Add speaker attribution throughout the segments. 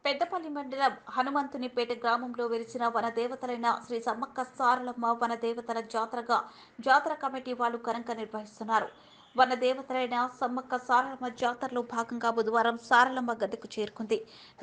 Speaker 1: పెద్దపల్లి మండలం హనుమంతునిపేట గ్రామంలో వెలిసిన వనదేవతలైన శ్రీ సమ్మక్క సారలమ్మ వనదేవతల జాతర కమిటీ వాళ్ళు ఘనంగా నిర్వహిస్తున్నారు. వనదేవతలైన సమ్మక్క సారలమ్మ జాతరలో భాగంగా బుధవారం సారలమ్మ గద్దెకు చేరుకుంది.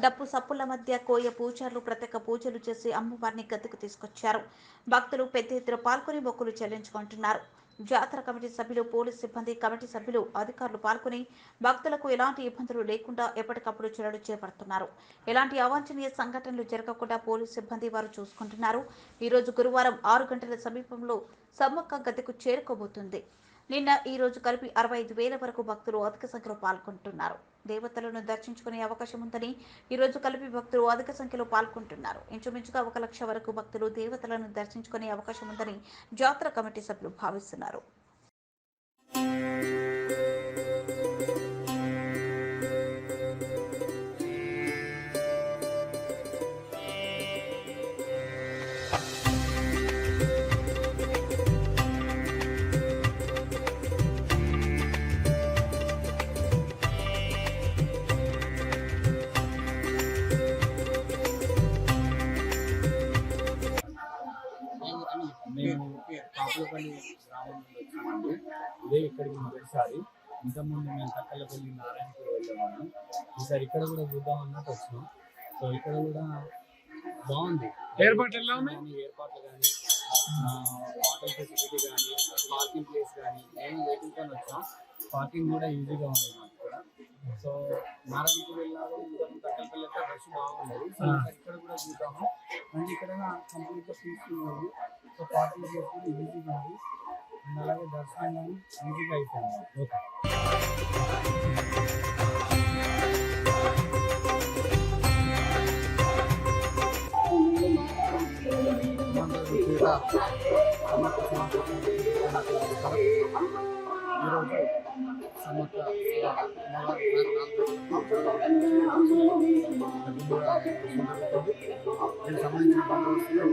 Speaker 1: డప్పు సప్పుల మధ్య కోయ పూజారులు ప్రత్యేక పూజలు చేసి అమ్మవారిని గద్దెకు తీసుకొచ్చారు. భక్తులు పెద్ద ఎత్తున పాల్గొని మొక్కులు చెల్లించుకుంటున్నారు. జాతర కమిటీ సభ్యులు, పోలీస్ సిబ్బంది, కమిటీ సభ్యులు, అధికారులు పాల్గొని భక్తులకు ఎలాంటి ఇబ్బందులు లేకుండా ఎప్పటికప్పుడు చర్యలు చేపడుతున్నారు. ఎలాంటి అవాంఛనీయ సంఘటనలు జరగకుండా పోలీస్ సిబ్బంది వారు చూసుకుంటున్నారు. ఈ రోజు గురువారం 6 గంటల సమీపంలో సమ్మక్క గద్దెకు చేరుకోబోతుంది. నిన్న ఈ రోజు కలిపి 65,000 వరకు భక్తులు అధిక సంఖ్యలో పాల్గొంటున్నారు. దేవతలను దర్శించుకునే అవకాశం ఉందని ఈ రోజు కలిపి భక్తులు అధిక సంఖ్యలో పాల్గొంటున్నారు. ఇంచుమించుగా 1,00,000 వరకు భక్తులు దేవతలను దర్శించుకునే అవకాశం ఉందని జాతర కమిటీ సభ్యులు భావిస్తున్నారు.
Speaker 2: మేము కాపులపల్లి గ్రామం నుండి వచ్చామండి. ఇదే ఇక్కడికి మొదటిసారి. ఇంతకుముందు మేము తక్కలపల్లి నారాయణపూర్ వెళ్ళాము. ఈసారి ఇక్కడ కూడా చూద్దాం అన్నట్టు వచ్చినాం. సో ఇక్కడ కూడా బాగుంది. ఏర్పాట్లు కానీ వాటర్ ఫెసిలిటీ కానీ పార్కింగ్ ప్లేస్ కానీ మేము వెహికల్తో వచ్చాం. పార్కింగ్ కూడా ఈజీగా ఉంది మాకు కూడా. సో నారాయణపూర్ వెళ్ళాము. ఇంకా తక్కలపల్లి అయితే రష్ బాగుండదు. సో ఇక్కడ కూడా చూద్దాము. అండ్ ఇక్కడ కంప్లీట్గా పీస్ఫుల్ ఉంది. సో పార్కింగ్ చేసుకుని ఈజీగా ఉంది. అండ్ అలాగే దర్శనం కానీ ఈజీగా అయిపోయింది. ఓకే. ఈరోజు సమ్మక్క దీనికి సంబంధించిన బందోబస్తులు